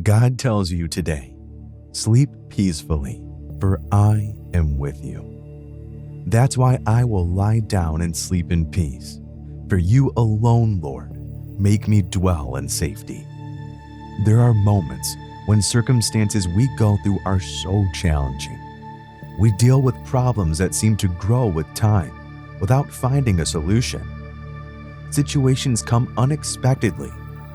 God tells you today, sleep peacefully, for I am with you. That's why I will lie down and sleep in peace. For you alone, Lord, make me dwell in safety. There are moments when circumstances we go through are so challenging. We deal with problems that seem to grow with time without finding a solution. Situations come unexpectedly,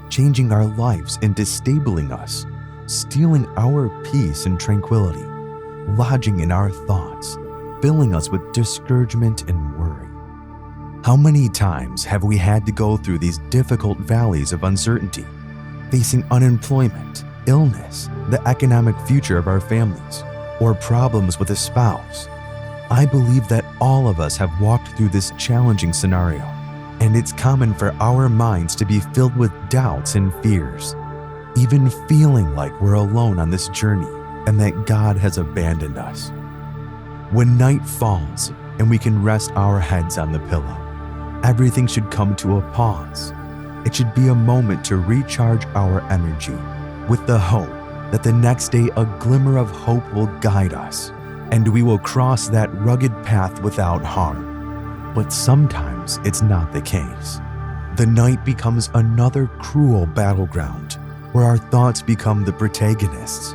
changing our lives and disabling us, stealing our peace and tranquility, lodging in our thoughts, filling us with discouragement and worry. How many times have we had to go through these difficult valleys of uncertainty, facing unemployment, illness, the economic future of our families, or problems with a spouse? I believe that all of us have walked through this challenging scenario, and it's common for our minds to be filled with doubts and fears, even feeling like we're alone on this journey and that God has abandoned us. When night falls and we can rest our heads on the pillow, everything should come to a pause. It should be a moment to recharge our energy with the hope that the next day a glimmer of hope will guide us and we will cross that rugged path without harm. But sometimes it's not the case. The night becomes another cruel battleground where our thoughts become the protagonists,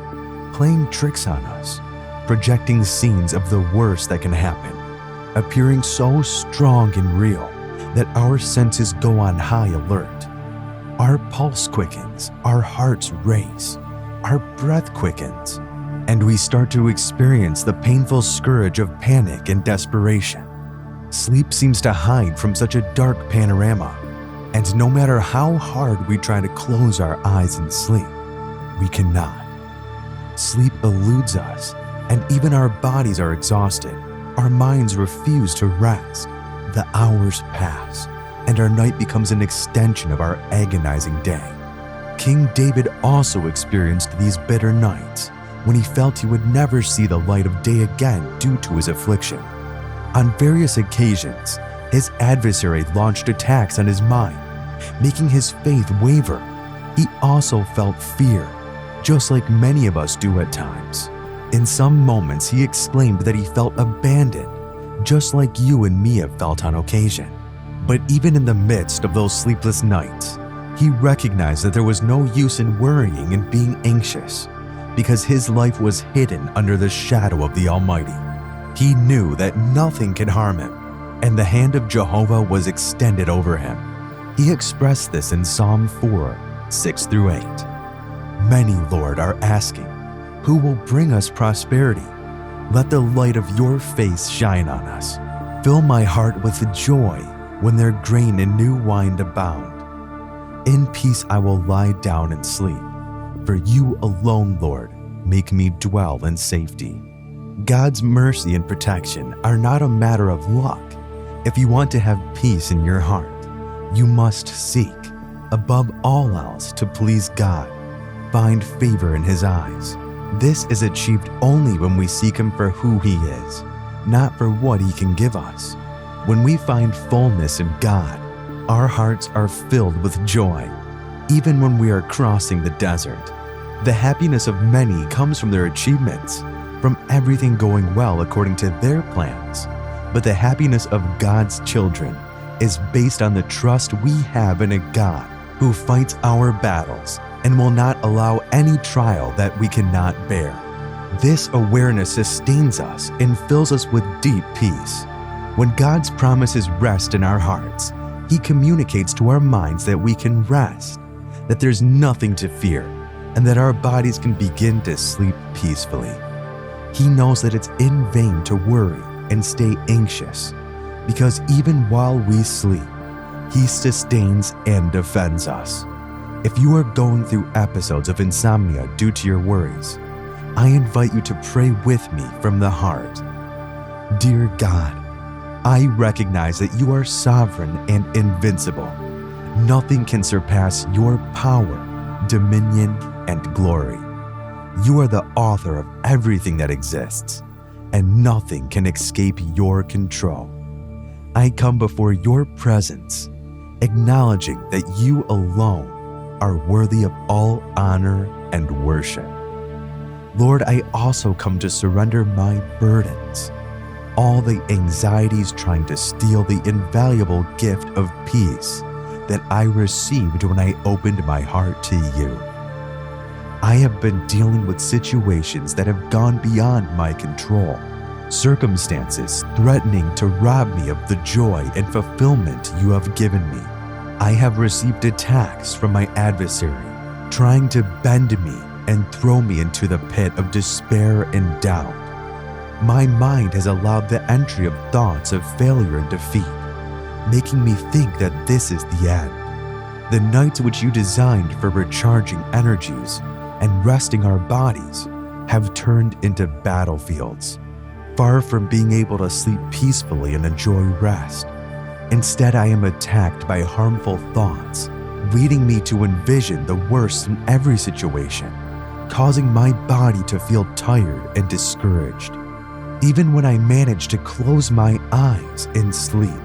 playing tricks on us, projecting scenes of the worst that can happen, appearing so strong and real that our senses go on high alert. Our pulse quickens, our hearts race, our breath quickens, and we start to experience the painful scourge of panic and desperation. Sleep seems to hide from such a dark panorama, and no matter how hard we try to close our eyes and sleep, we cannot. Sleep eludes us, and even our bodies are exhausted. Our minds refuse to rest. The hours pass, and our night becomes an extension of our agonizing day. King David also experienced these bitter nights when he felt he would never see the light of day again due to his affliction. On various occasions, his adversary launched attacks on his mind, making his faith waver. He also felt fear, just like many of us do at times. In some moments, he exclaimed that he felt abandoned, just like you and me have felt on occasion. But even in the midst of those sleepless nights, he recognized that there was no use in worrying and being anxious, because his life was hidden under the shadow of the Almighty. He knew that nothing could harm him, and the hand of Jehovah was extended over him. He expressed this in Psalm 4, 6-8. Many, Lord, are asking, who will bring us prosperity? Let the light of your face shine on us. Fill my heart with joy when their grain and new wine abound. In peace I will lie down and sleep. For you alone, Lord, make me dwell in safety. God's mercy and protection are not a matter of luck. If you want to have peace in your heart, you must seek, above all else, to please God. Find favor in His eyes. This is achieved only when we seek Him for who He is, not for what He can give us. When we find fullness in God, our hearts are filled with joy, even when we are crossing the desert. The happiness of many comes from their achievements, from everything going well according to their plans. But the happiness of God's children is based on the trust we have in a God who fights our battles and will not allow any trial that we cannot bear. This awareness sustains us and fills us with deep peace. When God's promises rest in our hearts, He communicates to our minds that we can rest, that there's nothing to fear, and that our bodies can begin to sleep peacefully. He knows that it's in vain to worry and stay anxious, because even while we sleep, He sustains and defends us. If you are going through episodes of insomnia due to your worries, I invite you to pray with me from the heart. Dear God, I recognize that you are sovereign and invincible. Nothing can surpass your power, dominion, and glory. You are the author of everything that exists, and nothing can escape your control. I come before your presence, acknowledging that you alone are worthy of all honor and worship. Lord, I also come to surrender my burdens, all the anxieties trying to steal the invaluable gift of peace that I received when I opened my heart to you. I have been dealing with situations that have gone beyond my control, circumstances threatening to rob me of the joy and fulfillment you have given me. I have received attacks from my adversary, trying to bend me and throw me into the pit of despair and doubt. My mind has allowed the entry of thoughts of failure and defeat, making me think that this is the end. The nights which you designed for recharging energies and resting our bodies have turned into battlefields, far from being able to sleep peacefully and enjoy rest. Instead, I am attacked by harmful thoughts, leading me to envision the worst in every situation, causing my body to feel tired and discouraged. Even when I manage to close my eyes in sleep,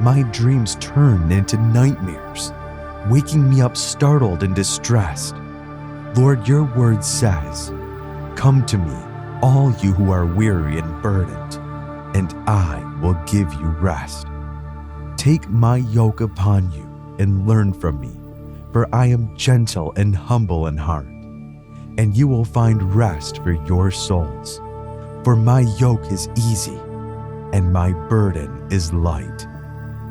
my dreams turn into nightmares, waking me up startled and distressed. Lord, your word says, "Come to me, all you who are weary and burdened, and I will give you rest. Take my yoke upon you and learn from me, for I am gentle and humble in heart, and you will find rest for your souls. For my yoke is easy, and my burden is light."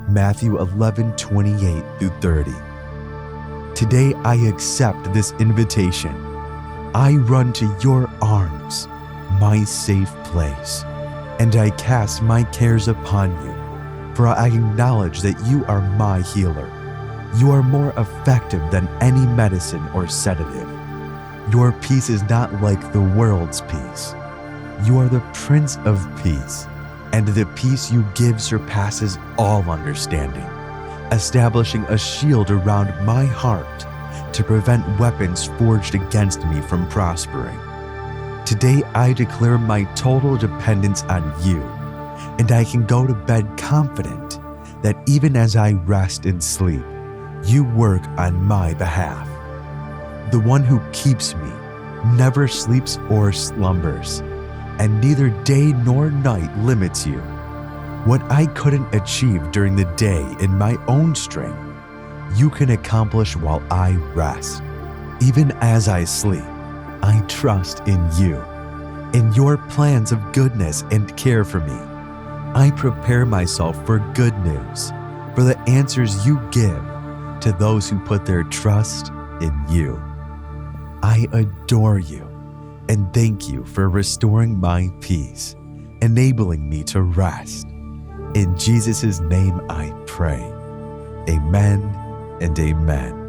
Matthew 11:28-30. Today I accept this invitation. I run to your arms, my safe place, and I cast my cares upon you, for I acknowledge that you are my healer. You are more effective than any medicine or sedative. Your peace is not like the world's peace. You are the Prince of Peace, and the peace you give surpasses all understanding, establishing a shield around my heart to prevent weapons forged against me from prospering. Today I declare my total dependence on you, and I can go to bed confident that even as I rest and sleep, you work on my behalf. The one who keeps me never sleeps or slumbers, and neither day nor night limits you. What I couldn't achieve during the day in my own strength, you can accomplish while I rest. Even as I sleep, I trust in you, in your plans of goodness and care for me. I prepare myself for good news, for the answers you give to those who put their trust in you. I adore you and thank you for restoring my peace, enabling me to rest. In Jesus' name I pray. Amen and amen.